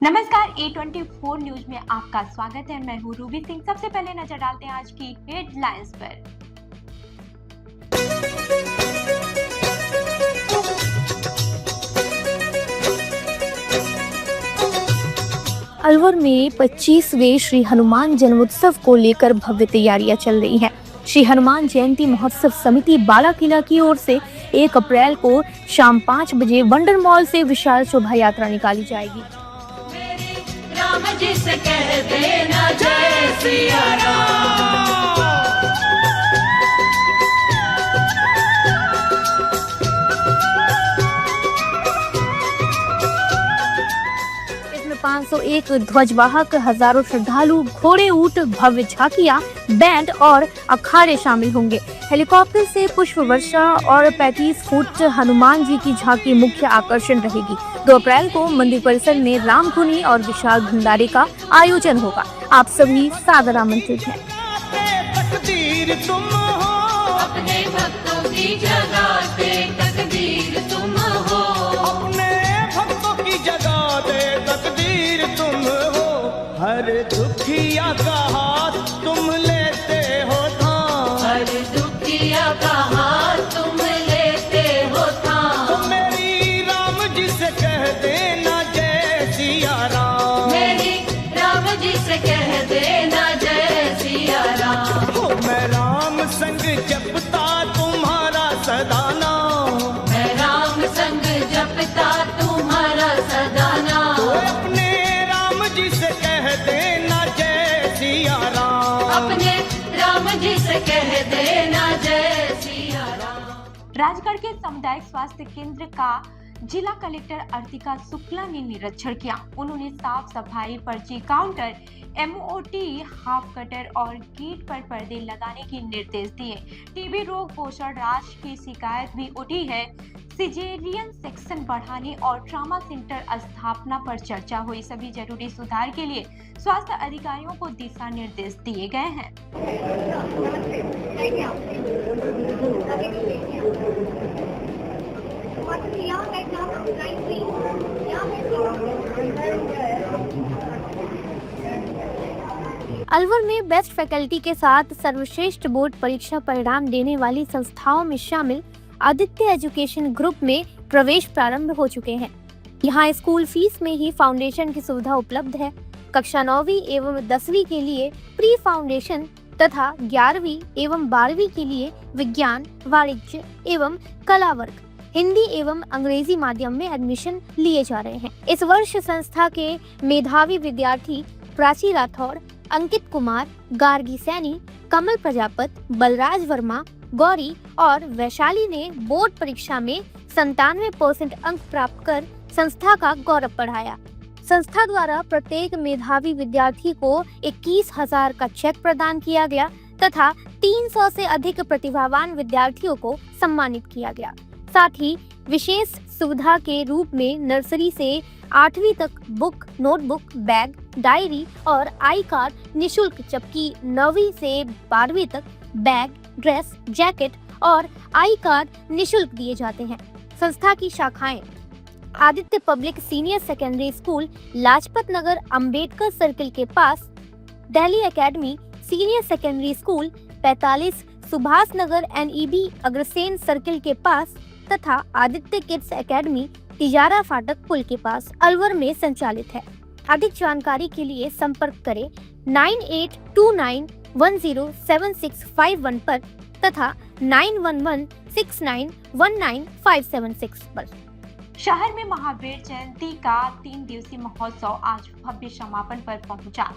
नमस्कार A24 news में आपका स्वागत है। मैं हूँ रूबी सिंह। सबसे पहले नजर डालते हैं आज की हेडलाइंस पर। अलवर में 25वें श्री हनुमान जन्मोत्सव को लेकर भव्य तैयारियां चल रही हैं। श्री हनुमान जयंती महोत्सव समिति बाला किला की ओर से 1 अप्रैल को शाम 5 बजे वंडर मॉल से विशाल शोभा यात्रा निकाली जाएगी। राम जी से कह देना जय सिया राम। इसमें 501 ध्वजवाहक, हजारों श्रद्धालु, घोड़े, ऊंट, भव्य झांकियां, बैंड और अखाड़े शामिल होंगे। हेलीकॉप्टर से पुष्प वर्षा और 35 फुट हनुमान जी की झांकी मुख्य आकर्षण रहेगी। 2 अप्रैल को मंदिर परिसर में रामधुनी और विशाल भंडारे का आयोजन होगा। आप सभी सादर आमंत्रित हैं। तकदीर तुम हो, अपने भक्तों की जगाते तकदीर तुम हो, अपने भक्तों की जगाते तकदीर तुम हो। हर दुखिया का हाथ तुम लेते हो थाम, हर दुखिया का हाथ तुम लेते हो थाम। तो मेरी राम जी से कह देना जय सिया राम, मेरी राम जी से कह देना जय सिया राम। हो मैं राम संग जपता तुम्हारा सदा नाम, मैं राम संग जपता तुम्हारा सदा नाम। तो अपने राम जी से कह देना जय सिया राम, अपने राम जी से कह देना जय सिया राम। राजगढ़ के सामुदायिक स्वास्थ्य केंद्र का जिला कलेक्टर अर्तिका शुक्ला ने निरीक्षण किया। उन्होंने साफ सफाई, पर्ची काउंटर, MOT, हाफ कटर और गेट पर पर्दे लगाने के निर्देश दिए। टीबी रोग, पोषण राश की शिकायत भी उठी है। सिजेरियन सेक्शन बढ़ाने और ट्रॉमा सेंटर स्थापना पर चर्चा हुई। सभी जरूरी सुधार के लिए स्वास्थ्य अधिकारियों को दिशा निर्देश दिए गए हैं। अलवर में बेस्ट फैकल्टी के साथ सर्वश्रेष्ठ बोर्ड परीक्षा परिणाम देने वाली संस्थाओं में शामिल आदित्य एजुकेशन ग्रुप में प्रवेश प्रारंभ हो चुके हैं। यहाँ स्कूल फीस में ही फाउंडेशन की सुविधा उपलब्ध है। कक्षा 9वीं एवं 10वीं के लिए प्री फाउंडेशन तथा 11वीं एवं 12वीं के लिए विज्ञान, वाणिज्य एवं कला वर्ग, हिंदी एवं अंग्रेजी माध्यम में एडमिशन लिए जा रहे हैं। इस वर्ष संस्था के मेधावी विद्यार्थी प्राची राठौड़, अंकित कुमार, गार्गी सैनी, कमल प्रजापत, बलराज वर्मा, गौरी और वैशाली ने बोर्ड परीक्षा में 97% अंक प्राप्त कर संस्था का गौरव बढ़ाया। संस्था द्वारा प्रत्येक मेधावी विद्यार्थी को 21,000 का चेक प्रदान किया गया तथा 300 से अधिक प्रतिभावान विद्यार्थियों को सम्मानित किया गया। साथ ही विशेष सुविधा के रूप में नर्सरी से 8वीं तक बुक, नोटबुक, बैग, डायरी और आई कार्ड निःशुल्क, जबकि 9वीं से 12वीं तक बैग, ड्रेस, जैकेट और आई कार्ड निःशुल्क दिए जाते हैं। संस्था की शाखाएं Aditya public senior secondary school, Lajpat Nagar, Ambedkar circle के पास, Delhi academy senior secondary school 45, Subhash Nagar NEB Agrasen circle के पास तथा आदित्य किड्स एकेडमी तिजारा फाटक पुल के पास अलवर में संचालित है। अधिक जानकारी के लिए संपर्क करें 9829107651 पर तथा 9116919576 पर। शहर में महावीर जयंती का 3 दिवसीय महोत्सव आज भव्य समापन पर पहुंचा।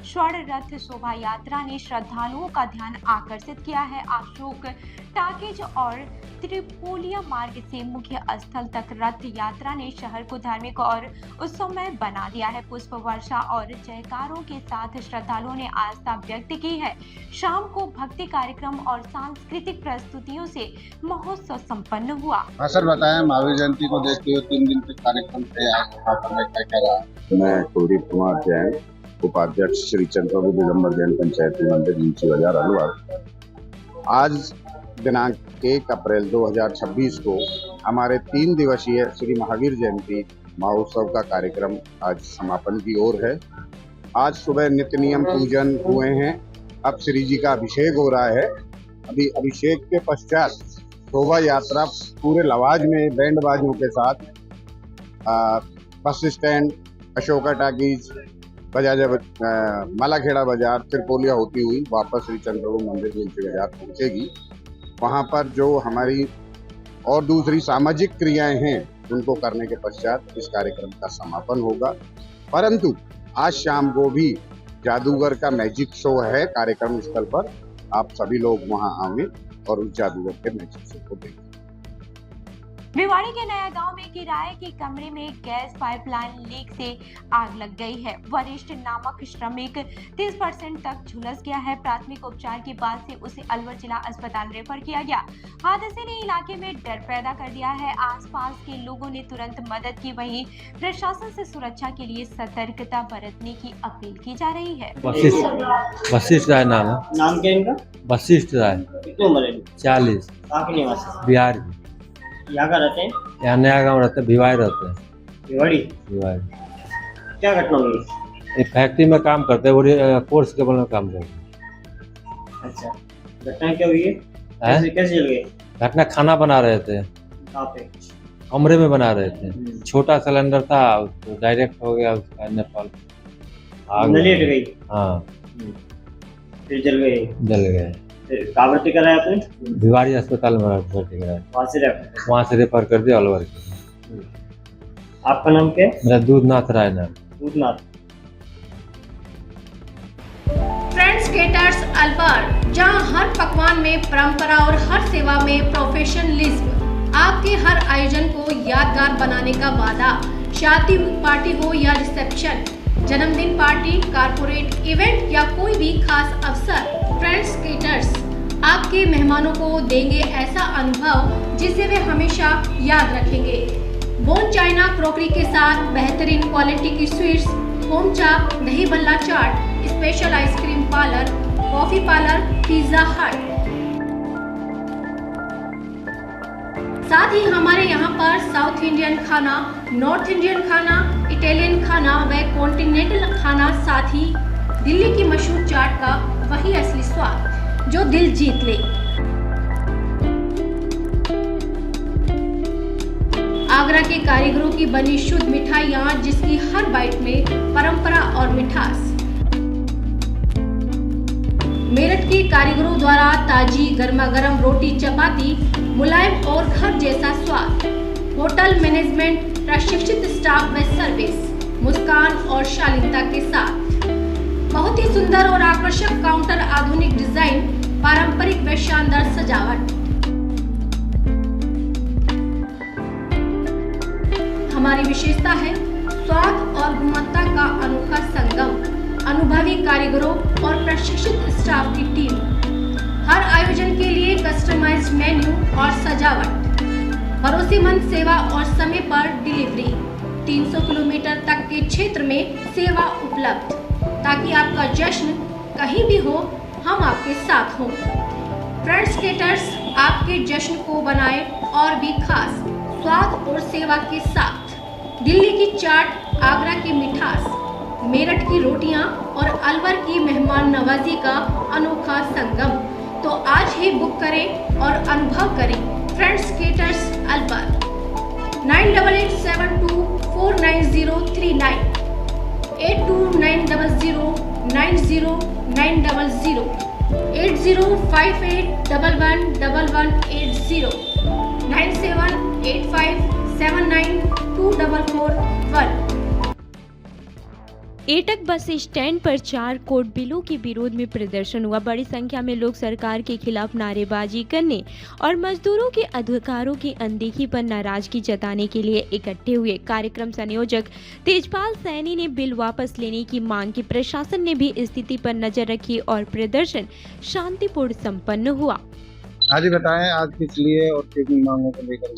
स्वर्ण रथ शोभा यात्रा ने श्रद्धालुओं का ध्यान आकर्षित किया है। अशोक टाकेज और त्रिपोलिया मार्ग से मुख्य स्थल तक रथ यात्रा ने शहर को धार्मिक और उत्सवमय बना दिया है। पुष्प वर्षा और जयकारों के साथ श्रद्धालुओं ने आस्था व्यक्त की है। शाम को भक्ति कार्यक्रम और सांस्कृतिक प्रस्तुतियों से महोत्सव संपन्न हुआ। सर बताएं, महावीर जयंती को देखते हुए 3 दिन के कार्यक्रम थे, आज क्या रहा? मैं कुलदीप कुमार जैन, उपाध्यक्ष श्री चंद्रप्रभु दिगंबर जैन पंचायती मंदिर नीची बाजार अलवर। आज दिनांक 1 अप्रैल 2026 को हमारे 3 दिवसीय श्री महावीर जयंती महोत्सव का कार्यक्रम आज समापन की ओर है। आज सुबह नित्य नियम पूजन हुए हैं। अब श्री जी का अभिषेक हो रहा है। अभी अभिषेक के पश्चात शोभा यात्रा पूरे लवाज में बैंड बाजों के साथ bus stand, Ashoka talkies, Bajaj Malakheda बाजार, त्रिपोलिया होती हुई वापस श्री चंद्रप्रभु मंदिर विंची बाजार पहुंचेगी। वहां पर जो हमारी और दूसरी सामाजिक क्रियाएं हैं उनको करने के पश्चात इस कार्यक्रम का समापन होगा। परंतु आज शाम को भी जादूगर का मैजिक शो है कार्यक्रम स्थल पर। आप सभी लोग वहां आएंगे और उस जादूगर के मैजिक शो को देखें। भिवाड़ी के नया गांव में किराए के कमरे में गैस पाइपलाइन लीक से आग लग गई है। वरिष्ठ नामक श्रमिक 30% तक झुलस गया है। प्राथमिक उपचार के बाद से उसे अलवर जिला अस्पताल रेफर किया गया। हादसे ने इलाके में डर पैदा कर दिया है। आसपास के लोगों ने तुरंत मदद की, वहीं प्रशासन से सुरक्षा के लिए सतर्कता बरतने की अपील की जा रही है। वशिष्ठ राय नाम क्या इनका? वशिष्ठ राय। कितनी उम्र है? 40। कहाँ के निवासी? बिहार की। यहाँ का रहते हैं? यहाँ नया गाँव रहते हैं, भिवाड़ी रहते हैं। भिवाड़ी? क्या घटना हुई? एक फैक्ट्री में काम करते हैं, वो फोर्स केबल में काम करते हैं। अच्छा, घटना क्या हुई है? कैसे जल गए? घटना खाना बना रहे थे। कहाँ पे? कमरे में बना रहे थे। छोटा सिलेंडर था तो डायरेक्ट हो गया उसका नेपाल। आग लेट गई? हाँ। फिर जल गए? जल गए। कहाँ भर्ती कराया आपने? भिवाड़ी अस्पताल में भर्ती कराया। वहाँ से रेफर कर दिया अलवर के। आपका नाम क्या है? मेरा दूधनाथ राय नाम। दूधनाथ। फ्रेंड्स केटर्स अलवर, जहां हर पकवान में परंपरा और हर सेवा में प्रोफेशनलिज्म। आपके हर आयोजन को यादगार बनाने का वादा। शादी पार्टी हो या रिसेप्शन, जन्मदिन पार्टी, कारपोरेट इवेंट या कोई भी खास अवसर, फ्रेंड्स केटर्स आपके मेहमानों को देंगे ऐसा अनुभव जिसे वे हमेशा याद रखेंगे। बोन चाइना क्रॉकरी के साथ बेहतरीन क्वालिटी की स्वीट्स, होम चाप, दही बल्ला chaat, special ice cream parlour, coffee parlour, Pizza Hut. साथ ही हमारे यहाँ पर साउथ इंडियन खाना, नॉर्थ इंडियन खाना, इटालियन खाना व कॉन्टिनेंटल खाना, साथ ही दिल्ली की मशहूर चाट का वही असली स्वाद जो दिल जीत ले। आगरा के कारीगरों की बनी शुद्ध मिठाइयाँ, जिसकी हर बाइट में परंपरा और मिठास। मेरठ के कारीगरों द्वारा ताजी गर्मा गर्म रोटी चपाती, मुलायम और घर जैसा स्वाद। होटल मैनेजमेंट, प्रशिक्षित स्टाफ व सर्विस, मुस्कान और शालीनता के साथ। बहुत ही सुंदर और आकर्षक काउंटर, आधुनिक डिजाइन, पारंपरिक व शानदार सजावट। हमारी विशेषता है स्वाद और गुणवत्ता का अनोखा संगम। अनुभवी कारीगरों और प्रशिक्षित स्टाफ की टीम। हर आयोजन के लिए कस्टमाइज्ड मेन्यू और सजावट। भरोसेमंद सेवा और समय पर डिलीवरी। 300 किलोमीटर तक के क्षेत्र में सेवा उपलब्ध, ताकि आपका जश्न कहीं भी हो, हम आपके साथ हों। फ्रेंड्स केटर्स आपके जश्न को बनाए और भी खास स्वाद और सेवा के साथ। दिल्ली की चाट, आगरा की मिठास, मेरठ की रोटियां और अलवर की मेहमान नवाजी का अनोखा संगम। तो आज ही बुक करें और अनुभव करें friends caters Alwar. 9887249039, 8290090900, 8058111180, 9785792441। AITUC bus stand पर 4 कोर्ट बिलों के विरोध में प्रदर्शन हुआ। बड़ी संख्या में लोग सरकार के खिलाफ नारेबाजी करने और मजदूरों के अधिकारों की अनदेखी पर नाराजगी जताने के लिए इकट्ठे हुए। कार्यक्रम संयोजक तेजपाल सैनी ने बिल वापस लेने की मांग की। प्रशासन ने भी स्थिति पर नजर रखी और प्रदर्शन शांतिपूर्ण संपन्न हुआ। आज बताएं, आज किस लिए और किन मांगों को लेकर?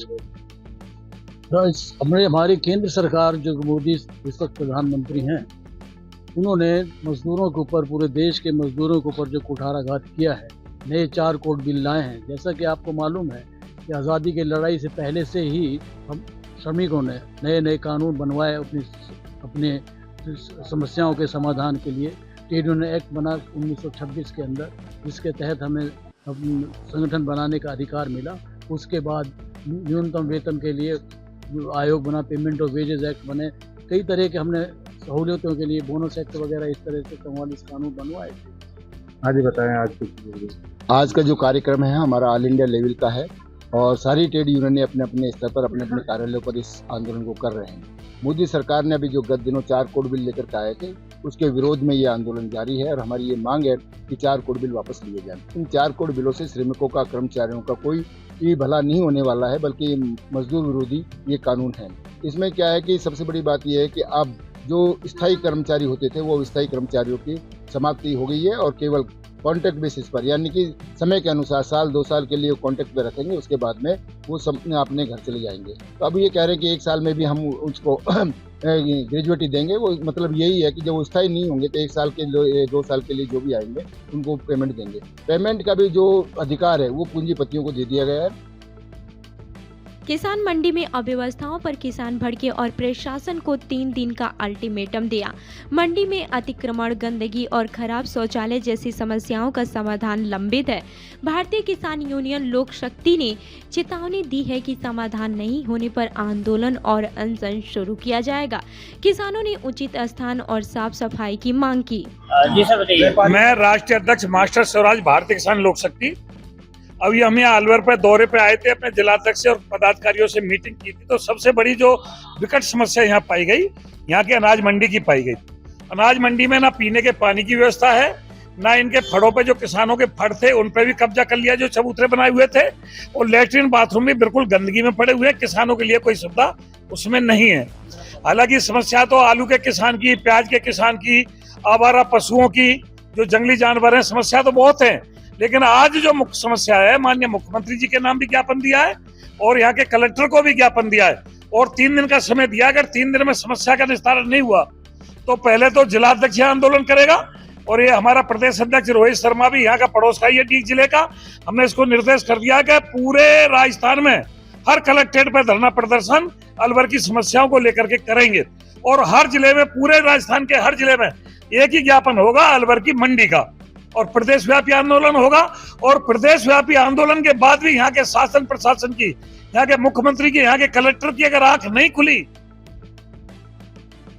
हमारी केंद्र सरकार जो मोदी इस वक्त प्रधानमंत्री हैं, उन्होंने मजदूरों के ऊपर, पूरे देश के मजदूरों के ऊपर जो कुठाराघात किया है, नए 4 कोर्ट बिल लाए हैं। जैसा कि आपको मालूम है कि आज़ादी की लड़ाई से पहले से ही हम श्रमिकों ने नए नए कानून बनवाए अपने समस्याओं के समाधान के लिए। ट्रेड यूनियन एक्ट बना 1926 के अंदर, जिसके तहत हमें संगठन बनाने का अधिकार मिला। उसके बाद न्यूनतम वेतन के लिए आयोग बना, पेमेंट ऑफ वेजेस एक्ट बने, कई तरह के हमने सहूलियतों के लिए बोनस एक्ट वगैरह इस तरह से 44 कानून बनवाए थे। हाँ जी, बताएं आज कुछ। आज का जो कार्यक्रम है हमारा ऑल इंडिया लेवल का है और सारी ट्रेड यूनियन ने अपने अपने स्तर पर अपने अपने कार्यालयों पर इस आंदोलन को कर रहे हैं। मोदी सरकार ने अभी जो गत दिनों 4 कोड बिल लेकर के आए थे, उसके विरोध में ये आंदोलन जारी है और हमारी ये मांग है कि 4 कोड बिल वापस लिए जाएं। इन 4 कोड बिलों से श्रमिकों का, कर्मचारियों का कोई भला नहीं होने वाला है, बल्कि ये मजदूर विरोधी ये कानून है। इसमें क्या है कि सबसे बड़ी बात यह है कि अब जो स्थायी कर्मचारी होते थे वो स्थायी कर्मचारियों की समाप्ति हो गई है और केवल कॉन्ट्रैक्ट बेसिस पर, यानी कि समय के अनुसार 1-2 साल के लिए कॉन्ट्रैक्ट पे रखेंगे, उसके बाद में वो सब अपने घर चले जाएंगे। तो अब ये कह रहे हैं कि 1 साल में भी हम उसको ग्रेजुएटी देंगे। वो मतलब यही है कि जब वो स्थायी नहीं होंगे तो 1 साल के 2 साल के लिए जो भी आएंगे उनको पेमेंट देंगे। पेमेंट का भी जो अधिकार है वो पूंजीपतियों को दे दिया गया है। किसान मंडी में अव्यवस्थाओं पर किसान भड़के और प्रशासन को 3 दिन का अल्टीमेटम दिया। मंडी में अतिक्रमण, गंदगी और खराब शौचालय जैसी समस्याओं का समाधान लंबित है। भारतीय किसान यूनियन लोक शक्ति ने चेतावनी दी है कि समाधान नहीं होने पर आंदोलन और अनशन शुरू किया जाएगा। किसानों ने उचित स्थान और साफ सफाई की मांग की। जी सर बताइए। मैं राष्ट्रीय अध्यक्ष मास्टर स्वराज भारतीय किसान लोक शक्ति। अभी हम यहाँ अलवर पे दौरे पे आए थे, अपने जिलाध्यक्ष से और पदाधिकारियों से मीटिंग की थी। तो सबसे बड़ी जो विकट समस्या यहाँ पाई गई, यहाँ की अनाज मंडी की पाई गई। अनाज मंडी में ना पीने के पानी की व्यवस्था है, ना इनके फड़ों पे जो किसानों के फड़ थे उन पे भी कब्जा कर लिया, जो चबूतरे बनाए हुए थे, और लेटरिन बाथरूम भी बिल्कुल गंदगी में पड़े हुए हैं। किसानों के लिए कोई सुविधा उसमें नहीं है। हालांकि समस्या तो आलू के किसान की, प्याज के किसान की, आवारा पशुओं की, जो जंगली जानवर हैं, समस्या तो बहुत है। लेकिन आज जो मुख्य समस्या है, माननीय मुख्यमंत्री जी के नाम भी ज्ञापन दिया है और यहाँ के कलेक्टर को भी ज्ञापन दिया है और 3 दिन का समय दिया। अगर 3 दिन में समस्या का निस्तारण नहीं हुआ तो पहले तो जिलाध्यक्ष आंदोलन करेगा और ये हमारा प्रदेश अध्यक्ष रोहित शर्मा भी यहाँ का पड़ोस का ही है, डीग जिले का। हमने इसको निर्देश कर दिया कि पूरे राजस्थान में हर कलेक्ट्रेट पे धरना प्रदर्शन अलवर की समस्याओं को लेकर के करेंगे और हर जिले में, पूरे राजस्थान के हर जिले में एक ही ज्ञापन होगा अलवर की मंडी का, और प्रदेश व्यापी आंदोलन होगा। और प्रदेश व्यापी आंदोलन के बाद भी यहाँ के शासन प्रशासन की, यहाँ के मुख्यमंत्री की, यहाँ के कलेक्टर की अगर आंख नहीं खुली।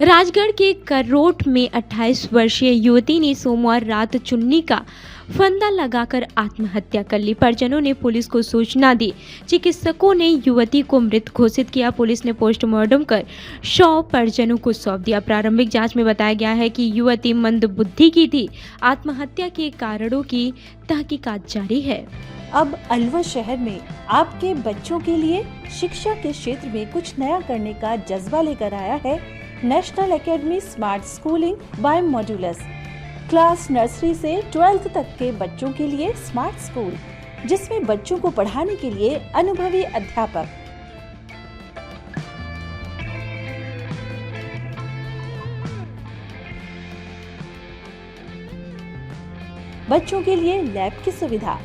राजगढ़ के कररोट में 28 वर्षीय युवती ने सोमवार रात चुन्नी का फंदा लगाकर आत्महत्या कर ली। परिजनों ने पुलिस को सूचना दी। चिकित्सकों ने युवती को मृत घोषित किया। पुलिस ने पोस्टमार्टम कर शव परिजनों को सौंप दिया। प्रारंभिक जांच में बताया गया है कि युवती मंदबुद्धि की थी। आत्महत्या के कारणों की तहकीकात जारी है। अब अलवर शहर में आपके बच्चों के लिए शिक्षा के क्षेत्र में कुछ नया करने का जज्बा लेकर आया है national academy smart schooling by modulus. Class nursery से 12th तक के बच्चों के लिए स्मार्ट स्कूल, जिसमें बच्चों को पढ़ाने के लिए अनुभवी अध्यापक, बच्चों के लिए लैब की सुविधा,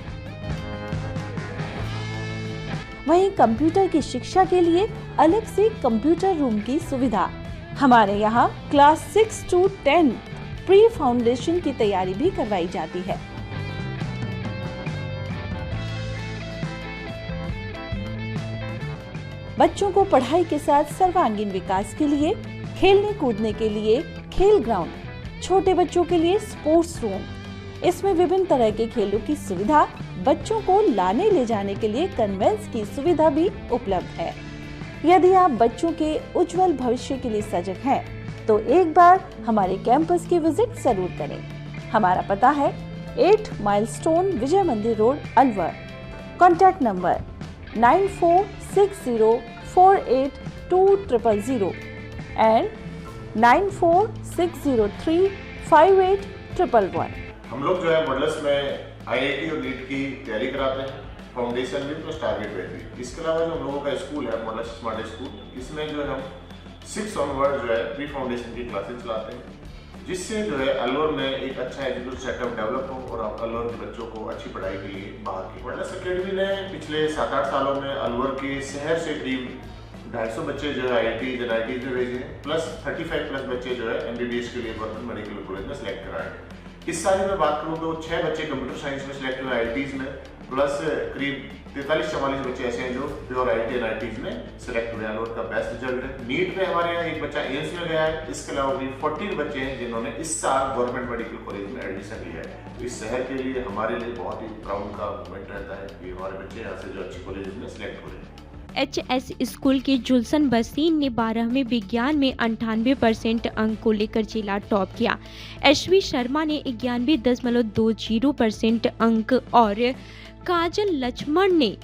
वहीं कंप्यूटर की शिक्षा के लिए अलग से कंप्यूटर रूम की सुविधा। हमारे यहाँ क्लास 6 to 10 प्री फाउंडेशन की तैयारी भी करवाई जाती है। बच्चों को पढ़ाई के साथ सर्वांगीण विकास के लिए, खेलने कूदने के लिए खेल ग्राउंड, छोटे बच्चों के लिए स्पोर्ट्स रूम, इसमें विभिन्न तरह के खेलों की सुविधा, बच्चों को लाने ले जाने के लिए कन्वेंस की सुविधा भी उपलब्ध है। यदि आप बच्चों के उज्जवल भविष्य के लिए सजग हैं, तो एक बार हमारे कैंपस की विजिट जरूर करें। हमारा पता है 8 माइलस्टोन विजय मंदिर road, Alwar. Contact number 9460482000 and 9460358111। हम लोग जो है मॉडल्स में IIT और नीट की तैयारी कराते हैं, फाउंडेशन भी प्लस टारगेट बेस भी। इसके अलावा जो हम लोगों का स्कूल है मॉडल्स स्मार्ट स्कूल, इसमें जो है हम 6 ऑनवर्ड जो है प्री फाउंडेशन की क्लासेस चलाते हैं, जिससे जो है अलवर में एक अच्छा एजुकेशन सेटअप डेवलप हो और अलवर के बच्चों को अच्छी पढ़ाई के लिए बाहर की। मॉडल्स एकेडमी ने पिछले 7-8 सालों में अलवर के शहर से करीब 250 बच्चे जो है IIT NIT में भेजे हैं, प्लस 35 प्लस बच्चे जो है MBBS के लिए गवर्नमेंट मेडिकल कॉलेज में सिलेक्ट कराए हैं। इस साल में बात करूँ तो 6 बच्चे कंप्यूटर साइंस में सिलेक्ट हुए IITs में, प्लस करीब 43-44 बच्चे ऐसे हैं जो प्योर IIT NITs में सिलेक्ट हुए हैं और उनका बेस्ट रिजल्ट है। नीट में हमारे यहाँ एक बच्चा एम्स में गया है, इसके अलावा भी 14 बच्चे हैं जिन्होंने इस साल गवर्नमेंट मेडिकल कॉलेज में एडमिशन लिया है। तो इस शहर के लिए हमारे लिए बहुत ही प्राउड का मोमेंट रहता है कि हमारे बच्चे यहाँ से जो अच्छी कॉलेज में सिलेक्ट हो रहे हैं। HS स्कूल के जुलसन बसीन ने 12वें विज्ञान में 98% अंक को लेकर जिला टॉप किया। एशवी शर्मा ने 91.20% अंक और काजल लक्ष्मण ने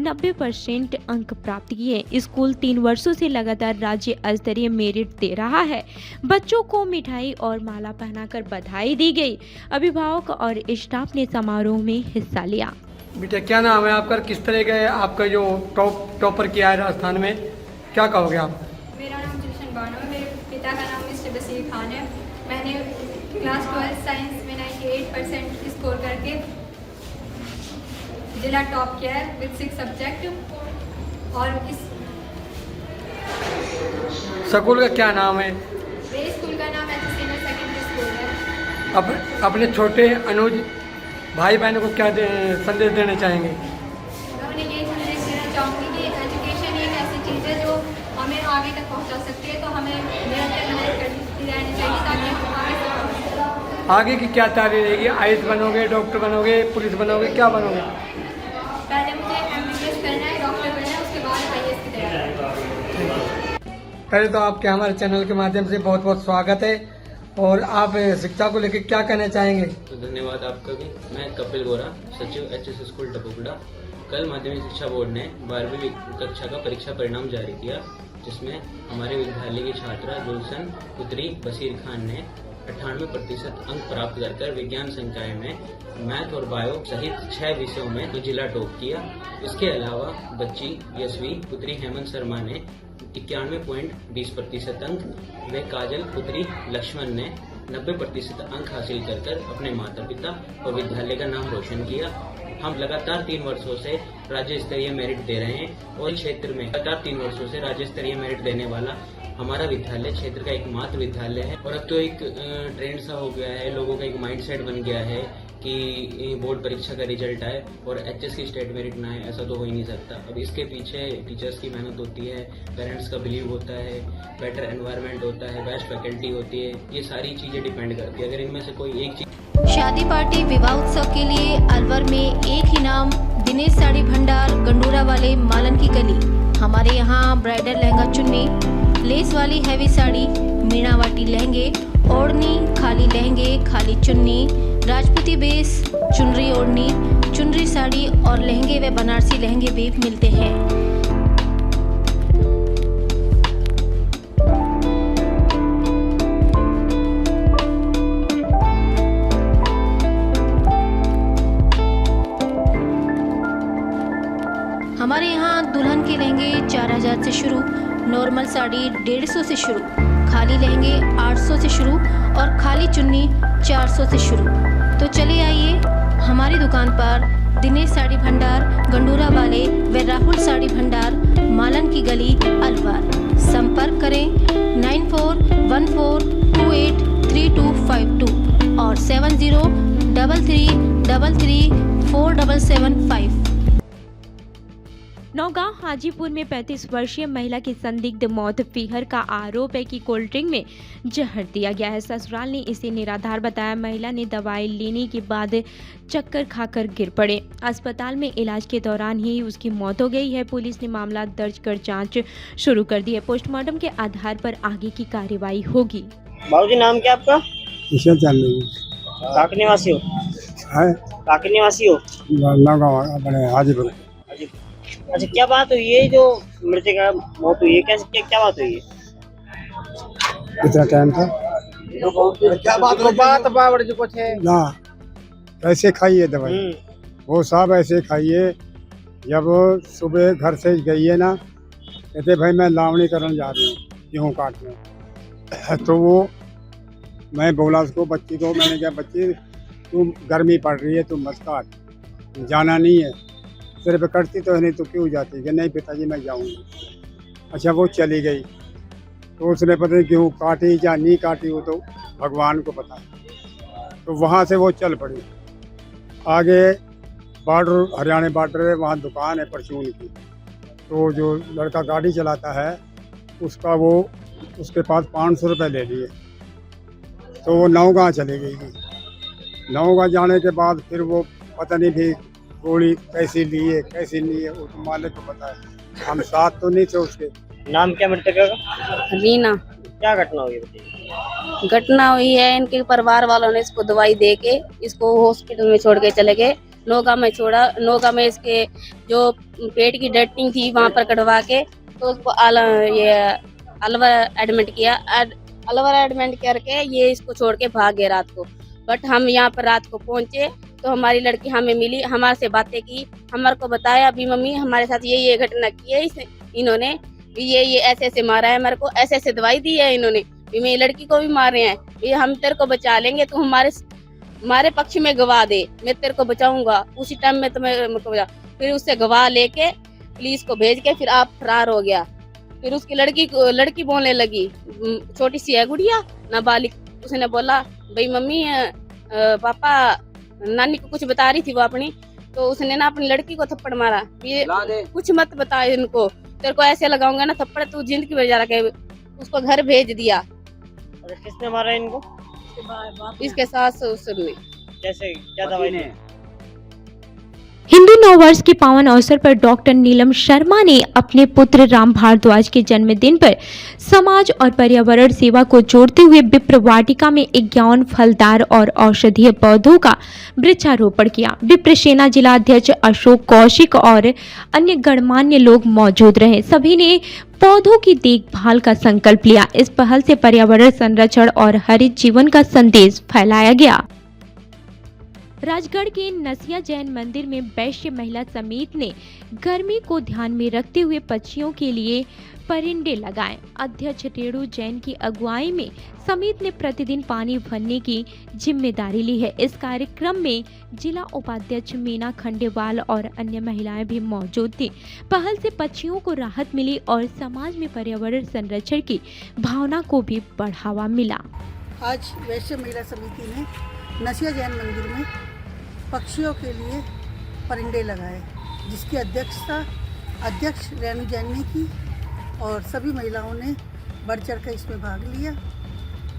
90% अंक प्राप्त किए। स्कूल 3 वर्षों से लगातार राज्य स्तरीय मेरिट दे रहा है। बच्चों को मिठाई और माला पहनाकर बधाई दी गई। अभिभावक और स्टाफ ने समारोह में हिस्सा लिया। बेटा क्या नाम है आपका, किस तरह का आपका जो टॉपर किया है राजस्थान में, क्या कहोगे आप? मेरा नाम जुलशन बानो है, मेरे पिता का नाम मिस्टर बसीर खान है। मैंने क्लास 12 साइंस में 98% स्कोर करके जिला टॉप किया है विद 6 सब्जेक्ट। और इस स्कूल का क्या नाम है? मेरे स्कूल का नाम सीनियर सेकेंडरी स्कूल है। अब अपने छोटे अनुज भाई बहनों को क्या संदेश देना चाहेंगे? मैं उन्हें यही संदेश देना चाहूँगी कि एजुकेशन एक ऐसी चीज़ है जो हमें आगे तक पहुँचा सकती है, तो हमें निरंतर मेहनत करती रहनी चाहिए ताकि हम आगे तक पहुँच सकें। आगे की क्या तैयारी रहेगी? IAS बनोगे, डॉक्टर बनोगे, पुलिस बनोगे, क्या बनोगे? पहले मुझे MBBS करना है, डॉक्टर बनना है, उसके बाद IAS की तैयारी। पहले तो आपके हमारे चैनल के माध्यम से बहुत बहुत स्वागत है। और आप शिक्षा को लेकर क्या कहना चाहेंगे? तो धन्यवाद आपका भी। मैं कपिल गोरा, सचिव HS स्कूल टपुकड़ा। कल माध्यमिक शिक्षा बोर्ड ने 12वीं कक्षा का परीक्षा परिणाम जारी किया, जिसमें हमारे विद्यालय की छात्रा जुलसन पुत्री बसीर खान ने 98% अंक प्राप्त कर विज्ञान संकाय में मैथ और बायो सहित 6 विषयों में तो जिला टॉप किया। इसके अलावा बच्ची यशवी पुत्री हेमंत शर्मा ने 91.20% अंक व काजल पुत्री लक्ष्मण ने 90% अंक हासिल कर अपने माता पिता और विद्यालय का नाम रोशन किया। हम लगातार 3 वर्षों से राज्य स्तरीय मेरिट दे रहे हैं और क्षेत्र में लगातार 3 वर्षों से राज्य स्तरीय मेरिट देने वाला हमारा विद्यालय क्षेत्र का एकमात्र विद्यालय है। और अब तो एक ट्रेंड सा हो गया है, लोगों का एक माइंडसेट बन गया है कि बोर्ड परीक्षा का रिजल्ट आए और HS की स्टेट मेरिट ना आए, ऐसा तो हो ही नहीं सकता। अब इसके पीछे टीचर्स की मेहनत होती है, पेरेंट्स का बिलीव होता है, बेटर एनवायरनमेंट होता है, बेस्ट फैकल्टी होती है, ये सारी चीज़ें डिपेंड करती है। अगर इनमें से कोई एक चीज। शादी पार्टी विवाह उत्सव के लिए अलवर में एक ही नाम, दिनेश साड़ी भंडार, गंडोरा वाले, मालन की गली। हमारे यहाँ ब्राइडल लहंगा चुन्नी, लेस वाली हैवी साड़ी, मीनावाटी लहंगे, ओढ़नी, खाली लहंगे, खाली चुन्नी, राजपूती बेस, चुनरी ओढ़नी, चुनरी साड़ी और लहंगे व बनारसी लहंगे भी मिलते हैं। हमारे यहाँ दुल्हन के लहंगे 4000 से शुरू, नॉर्मल साड़ी 150 से शुरू, खाली लहंगे 800 से शुरू और खाली चुन्नी 400 से शुरू। तो चले आइए हमारी दुकान पर, दिनेश साड़ी भंडार, गंडोरा वाले व राहुल साड़ी भंडार, मालन की गली, अलवर। संपर्क करें 9414283252 और 7033334775। नौगांव हाजीपुर में 35 वर्षीय महिला की संदिग्ध मौत। पीहर का आरोप है कि कोल्ड ड्रिंक में जहर दिया गया है। ससुराल ने इसे निराधार बताया। महिला ने दवाई लेने के बाद चक्कर खाकर गिर पड़े। अस्पताल में इलाज के दौरान ही उसकी मौत हो गई है। पुलिस ने मामला दर्ज कर जांच शुरू कर दी है। पोस्टमार्टम के आधार पर आगे की कार्रवाई होगी। बाबूजी नाम क्या आपका? काक निवासी हो? काक निवासी हो? हाजीपुर। अच्छा, क्या बात हुई है जो मृतक का मौत हुई है? कैसे क्या बात हुई है? कितना टाइम था? क्या बात बावड़ जो कुछ है ना, ऐसे खाइए दवाई, वो साहब ऐसे खाइए। जब सुबह घर से गई है ना, कहते भाई मैं लावणी करने जा रही हूँ गेहूँ काटने। तो वो मैं बोला उसको, बच्ची को, मैंने कहा बच्ची तुम गर्मी पड़ रही है, तुम मत काट, जाना नहीं है। सिर्फ कटती तो है, नहीं तो क्यों जाती है? नहीं पिताजी मैं जाऊँगी। अच्छा वो चली गई, तो उसने पता नहीं क्यों काटी या नहीं काटी, वो तो भगवान को पता है। तो वहाँ से वो चल पड़ी। आगे बॉर्डर, हरियाणा बॉर्डर है, वहाँ दुकान है परचून की। तो जो लड़का गाड़ी चलाता है उसका वो उसके पास 500 रुपये ले लिए। तो वो नौगांव चली गई थी। नौगांव जाने के बाद फिर वो पता नहीं भी गोली कैसी ली है कैसी नहीं है, वो तो मालिक को पता है, हम साथ तो नहीं थे उसके। नाम क्या मृतक का? रीना। क्या घटना हुई बताइए? घटना हुई है, इनके परिवार वालों ने इसको दवाई दे के इसको हॉस्पिटल में छोड़ के चले गए। नौगांव में छोड़ा, नौगांव में इसके जो पेट की डटिंग थी वहाँ पर कटवा के तो उसको अलवर एडमिट किया। अलवर एडमिट करके ये इसको छोड़ के भाग गए रात को। बट हम यहाँ पर रात को पहुँचे तो हमारी लड़की हमें मिली, हमारे से बातें की, हमारे को बताया अभी मम्मी हमारे साथ ये घटना की है, इन्होंने ये ऐसे ऐसे मारा है, मेरे को ऐसे ऐसे दवाई दी है इन्होंने, भी मेरी लड़की को भी मार रहे हैं, ये हम तेरे को बचा लेंगे, तो हमारे पक्ष में गवाह दे, मैं तेरे को बचाऊंगा, उसी टाइम में तुम्हें बचा। फिर उससे गवाह लेके पुलिस को भेज के फिर आप फरार हो गया। फिर उसकी लड़की बोलने लगी, छोटी सी है गुड़िया नाबालिग, उसने बोला भाई मम्मी पापा नानी को कुछ बता रही थी वो अपनी, तो उसने ना अपनी लड़की को थप्पड़ मारा, ये कुछ मत बता इनको, तेरे को ऐसे लगाऊंगा ना थप्पड़ तू जिंदगी में जा के, उसको घर भेज दिया। और किसने मारा इनको? इसके सास ससुर ने। कैसे, क्या दवाई ने? हिंदू नववर्ष के पावन अवसर पर डॉक्टर नीलम शर्मा ने अपने पुत्र राम भारद्वाज के जन्मदिन पर समाज और पर्यावरण सेवा को जोड़ते हुए विप्र वाटिका में 51 फलदार और औषधीय पौधों का वृक्षारोपण किया। विप्र सेना जिला अध्यक्ष अशोक कौशिक और अन्य गणमान्य लोग मौजूद रहे। सभी ने पौधों की देखभाल का संकल्प लिया। इस पहल से पर्यावरण संरक्षण और हरित जीवन का संदेश फैलाया गया। राजगढ़ के नसिया जैन मंदिर में वैश्य महिला समिति ने गर्मी को ध्यान में रखते हुए पक्षियों के लिए परिंदे लगाए। अध्यक्ष रेणु जैन की अगुवाई में समिति ने प्रतिदिन पानी भरने की जिम्मेदारी ली है। इस कार्यक्रम में जिला उपाध्यक्ष मीना खंडेवाल और अन्य महिलाएं भी मौजूद थी। पहल से पक्षियों को राहत मिली और समाज में पर्यावरण संरक्षण की भावना को भी बढ़ावा मिला। आज वैश्य महिला समिति ने नसिया जैन मंदिर में पक्षियों के लिए परिंदे लगाए, जिसकी अध्यक्षता अध्यक्ष रेणु जैन ने की और सभी महिलाओं ने बढ़ चढ़ कर इसमें भाग लिया।